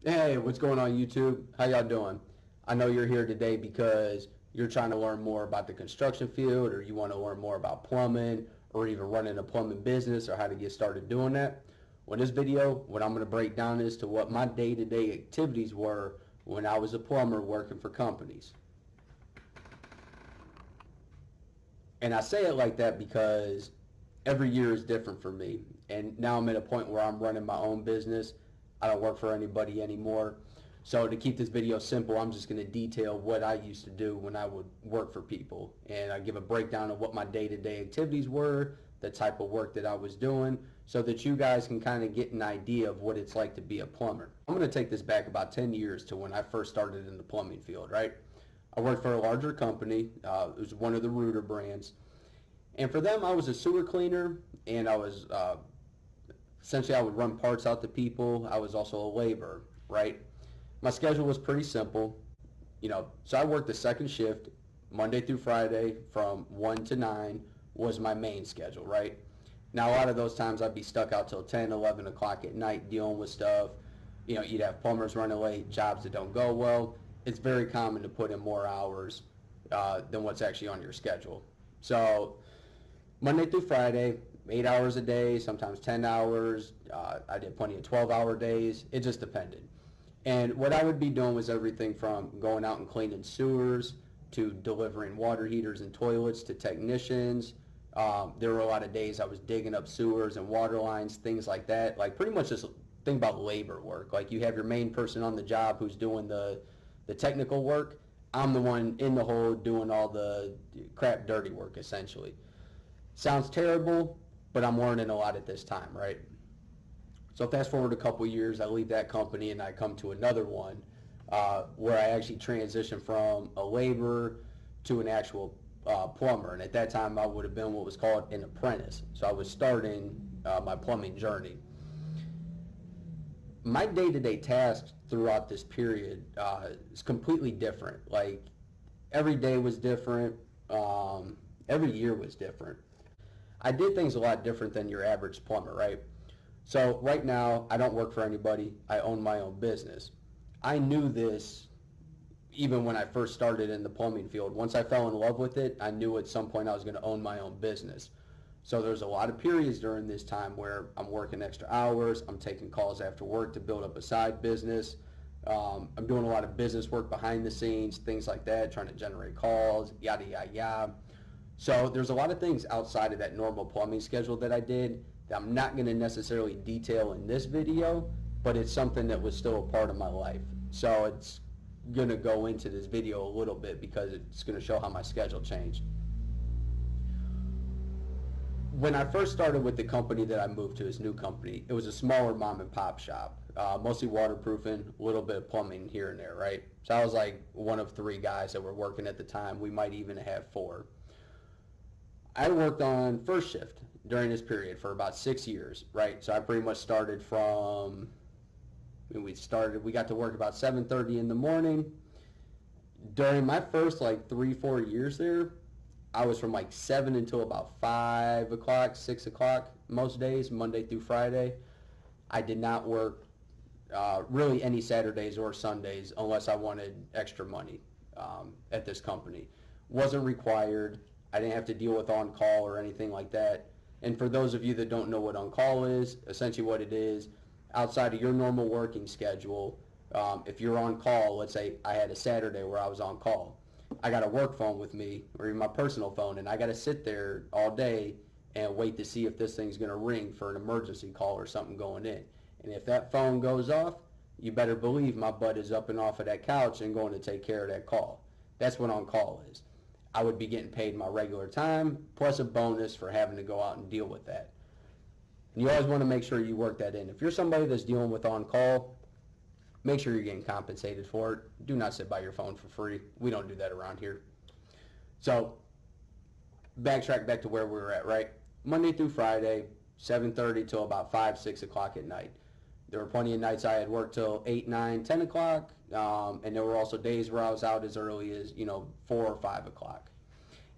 Hey, what's going on YouTube? How y'all doing? I know you're here today because you're trying to learn more about the construction field, or you want to learn more about plumbing, or even running a plumbing business, or how to get started doing that. Well, in this video, what I'm going to break down is to what my day-to-day activities were when I was a plumber working for companies. And I say it like that because every year is different for me. And now I'm at a point where I'm running my own business. I don't work for anybody anymore. So to keep this video simple, I'm just going to detail what I used to do when I would work for people. And I give a breakdown of what my day-to-day activities were, the type of work that I was doing, so that you guys can kind of get an idea of what it's like to be a plumber. I'm going to take this back about 10 years to when I first started in the plumbing field, right? I worked for a larger company. It was one of the Rooter brands. And for them, I was a sewer cleaner, and I was essentially I would run parts out to people. I was also a laborer, right? My schedule was pretty simple, so I worked the second shift, Monday through Friday from 1 to 9 was my main schedule, right? Now, a lot of those times I'd be stuck out till 10, 11 o'clock at night dealing with stuff. You'd have plumbers running late, jobs that don't go well. It's very common to put in more hours than what's actually on your schedule. So Monday through Friday, 8 hours a day, sometimes 10 hours. I did plenty of 12-hour days. It just depended. And what I would be doing was everything from going out and cleaning sewers to delivering water heaters and toilets to technicians. There were a lot of days I was digging up sewers and water lines, things like that. Like pretty much just think about labor work. Like you have your main person on the job who's doing the technical work. I'm the one in the hole doing all the crap, dirty work, essentially. Sounds terrible, but I'm learning a lot at this time, right? So fast forward a couple years, I leave that company and I come to another one where I actually transitioned from a laborer to an actual plumber. And at that time, I would have been what was called an apprentice. So I was starting my plumbing journey. My day-to-day tasks throughout this period is completely different. Like every day was different. Every year was different. I did things a lot different than your average plumber, right? So right now, I don't work for anybody. I own my own business. I knew this even when I first started in the plumbing field. Once I fell in love with it, I knew at some point I was going to own my own business. So there's a lot of periods during this time where I'm working extra hours. I'm taking calls after work to build up a side business. I'm doing a lot of business work behind the scenes, things like that, trying to generate calls, yada, yada, yada. So there's a lot of things outside of that normal plumbing schedule that I did that I'm not going to necessarily detail in this video, but it's something that was still a part of my life. So it's going to go into this video a little bit because it's going to show how my schedule changed. When I first started with the company that I moved to, this new company, it was a smaller mom and pop shop, mostly waterproofing, a little bit of plumbing here and there, right? So I was like one of 3 guys that were working at the time. We might even have 4. I worked on first shift during this period for about 6 years, right? So I pretty much started from, we got to work about 7:30 in the morning. During my first 3-4 years there, I was from 7 until about 5 o'clock, 6 o'clock most days, Monday through Friday. I did not work really any Saturdays or Sundays unless I wanted extra money at this company. Wasn't required. I didn't have to deal with on-call or anything like that. And for those of you that don't know what on-call is, essentially what it is, outside of your normal working schedule, if you're on call, let's say I had a Saturday where I was on call, I got a work phone with me, or even my personal phone, and I got to sit there all day and wait to see if this thing's going to ring for an emergency call or something going in. And if that phone goes off, you better believe my butt is up and off of that couch and going to take care of that call. That's what on-call is. I would be getting paid my regular time, plus a bonus for having to go out and deal with that. And you always want to make sure you work that in. If you're somebody that's dealing with on-call, make sure you're getting compensated for it. Do not sit by your phone for free. We don't do that around here. So, backtrack back to where we were at, right? Monday through Friday, 7:30 till about 5, 6 o'clock at night. There were plenty of nights I had worked till 8, 9, 10 o'clock, and there were also days where I was out as early as, 4 or 5 o'clock.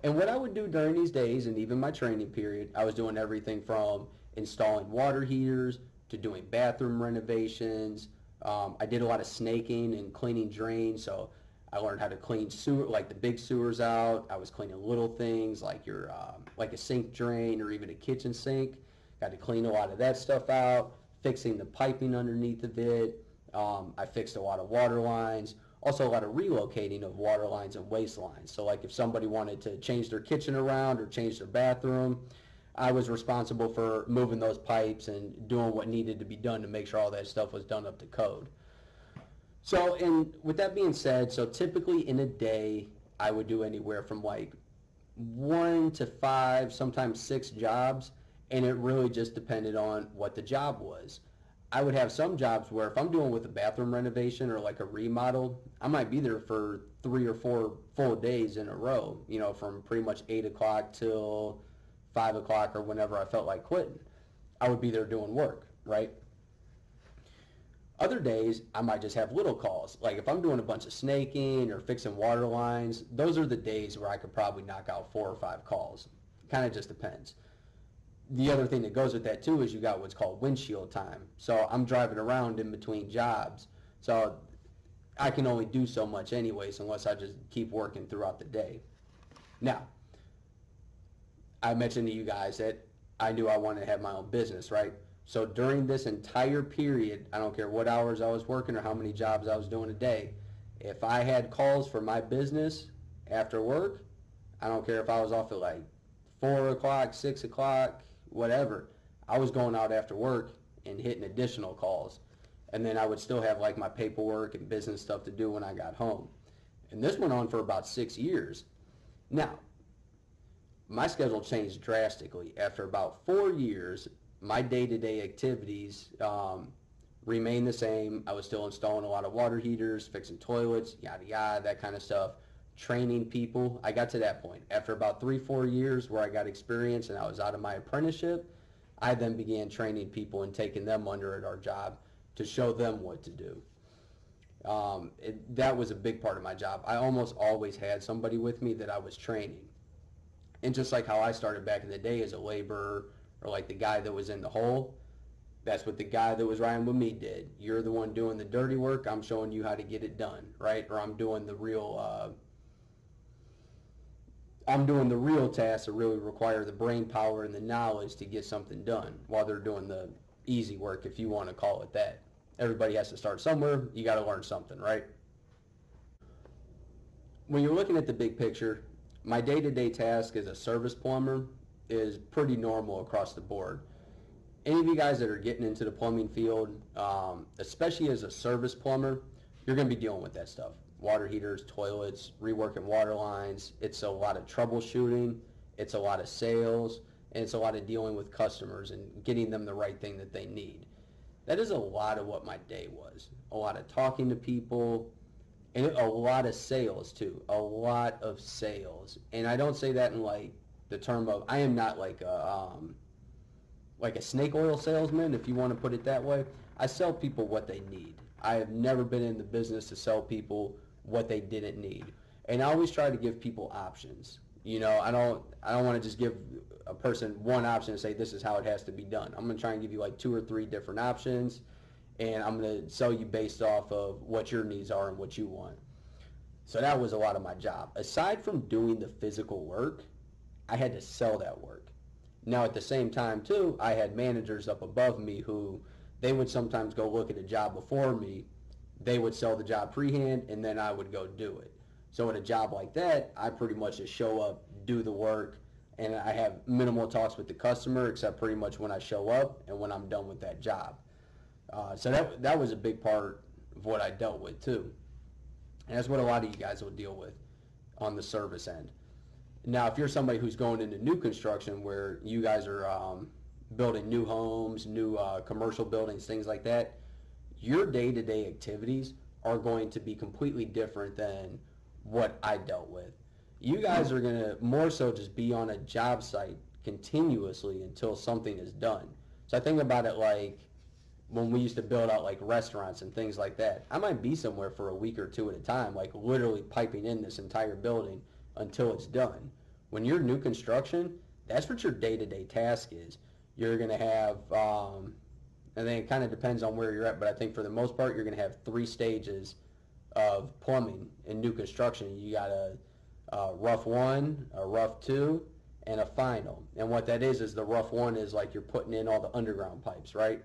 And what I would do during these days, and even my training period, I was doing everything from installing water heaters to doing bathroom renovations, I did a lot of snaking and cleaning drains, so I learned how to clean sewer, like the big sewers out. I was cleaning little things like your like a sink drain or even a kitchen sink. Got to clean a lot of that stuff out, fixing the piping underneath of it. I fixed a lot of water lines, also a lot of relocating of water lines and waste lines. So like if somebody wanted to change their kitchen around or change their bathroom, I was responsible for moving those pipes and doing what needed to be done to make sure all that stuff was done up to code. So, and with that being said, so typically in a day, I would do anywhere from like 1 to 5, sometimes 6 jobs, and it really just depended on what the job was. I would have some jobs where if I'm doing with a bathroom renovation or like a remodel, I might be there for 3 or 4 full days in a row, you know, from pretty much 8 o'clock till 5 o'clock or whenever I felt like quitting. I would be there doing work, right? Other days, I might just have little calls. Like if I'm doing a bunch of snaking or fixing water lines, those are the days where I could probably knock out 4 or 5 calls. Kind of just depends. The other thing that goes with that too is you got what's called windshield time. So I'm driving around in between jobs. So I can only do so much anyways unless I just keep working throughout the day. Now, I mentioned to you guys that I knew I wanted to have my own business, right? So during this entire period, I don't care what hours I was working or how many jobs I was doing a day, if I had calls for my business after work, I don't care if I was off at like 4 o'clock, 6 o'clock, whatever, I was going out after work and hitting additional calls. And then I would still have like my paperwork and business stuff to do when I got home. And this went on for about 6 years. Now, my schedule changed drastically. After about 4 years, my day-to-day activities remained the same. I was still installing a lot of water heaters, fixing toilets, yada yada, that kind of stuff, training people. I got to that point. After about 3, 4 years where I got experience and I was out of my apprenticeship, I then began training people and taking them under at our job to show them what to do. That was a big part of my job. I almost always had somebody with me that I was training. And just like how I started back in the day as a laborer or like the guy that was in the hole, that's what the guy that was riding with me did. You're the one doing the dirty work. I'm showing you how to get it done, right? Or I'm doing the real tasks that really require the brain power and the knowledge to get something done while they're doing the easy work, if you want to call it that. Everybody has to start somewhere. You got to learn something, right? When you're looking at the big picture, my day-to-day task as a service plumber is pretty normal across the board. Any of you guys that are getting into the plumbing field, especially as a service plumber, you're going to be dealing with that stuff. Water heaters, toilets, reworking water lines. It's a lot of troubleshooting. It's a lot of sales. And it's a lot of dealing with customers and getting them the right thing that they need. That is a lot of what my day was. A lot of talking to people, and a lot of sales too. A lot of sales. And I don't say that in like the term of, I am not like a snake oil salesman, if you want to put it that way. I sell people what they need. I have never been in the business to sell people what they didn't need. And I always try to give people options. You know, I don't want to just give a person one option and say this is how it has to be done. I'm going to try and give you like 2 or 3 different options, and I'm going to sell you based off of what your needs are and what you want. So that was a lot of my job. Aside from doing the physical work, I had to sell that work. Now at the same time too, I had managers up above me who they would sometimes go look at a job before me. They would sell the job pre-hand, and then I would go do it. So at a job like that, I pretty much just show up, do the work, and I have minimal talks with the customer except pretty much when I show up and when I'm done with that job. So that was a big part of what I dealt with too. And that's what a lot of you guys will deal with on the service end. Now, if you're somebody who's going into new construction where you guys are building new homes, new commercial buildings, things like that, your day-to-day activities are going to be completely different than what I dealt with. You guys are going to more so just be on a job site continuously until something is done. So I think about it like when we used to build out like restaurants and things like that. I might be somewhere for a week or 2 at a time, like literally piping in this entire building until it's done. When you're new construction, that's what your day-to-day task is. You're going to have and then it kind of depends on where you're at, but I think for the most part, you're going to have 3 stages of plumbing in new construction. You got a rough 1, a rough 2, and a final. And what that is the rough 1 is like you're putting in all the underground pipes, right?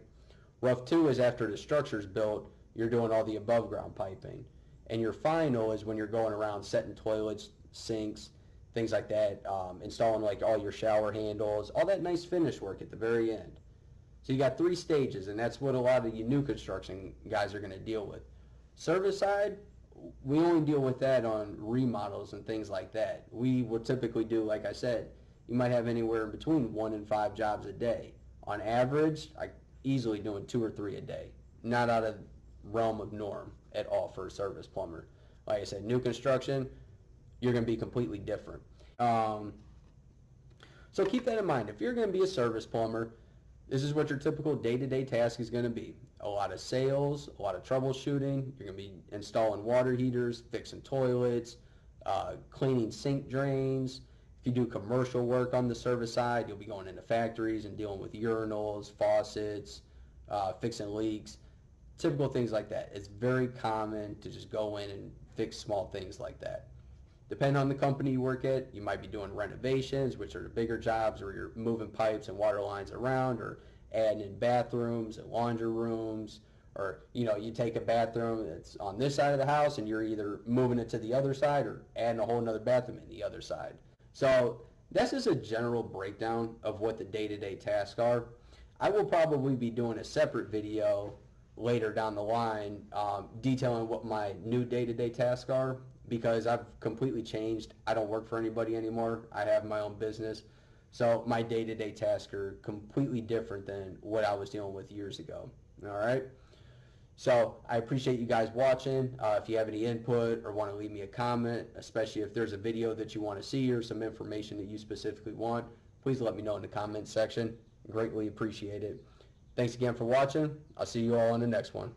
Rough 2 is after the structure's built, you're doing all the above ground piping. And your final is when you're going around setting toilets, sinks, things like that, installing like all your shower handles, all that nice finish work at the very end. So you got 3 stages, and that's what a lot of you new construction guys are going to deal with. Service side, we only deal with that on remodels and things like that. We will typically do, like I said, you might have anywhere in between 1 and 5 jobs a day. On average, I easily doing 2 or 3 a day. Not out of realm of norm at all for a service plumber. Like I said, new construction, you're going to be completely different. So keep that in mind. If you're going to be a service plumber, this is what your typical day-to-day task is going to be. A lot of sales, a lot of troubleshooting. You're going to be installing water heaters, fixing toilets, cleaning sink drains. If you do commercial work on the service side, you'll be going into factories and dealing with urinals, faucets, fixing leaks, typical things like that. It's very common to just go in and fix small things like that. Depending on the company you work at, you might be doing renovations, which are the bigger jobs where you're moving pipes and water lines around, or adding in bathrooms and laundry rooms, or you take a bathroom that's on this side of the house and you're either moving it to the other side or adding a whole nother bathroom in the other side. So that's just a general breakdown of what the day-to-day tasks are. I will probably be doing a separate video later down the line detailing what my new day-to-day tasks are, because I've completely changed. I don't work for anybody anymore. I have my own business. So my day-to-day tasks are completely different than what I was dealing with years ago. All right? So I appreciate you guys watching. If you have any input or want to leave me a comment, especially if there's a video that you want to see or some information that you specifically want, please let me know in the comments section. Greatly appreciate it. Thanks again for watching. I'll see you all on the next one.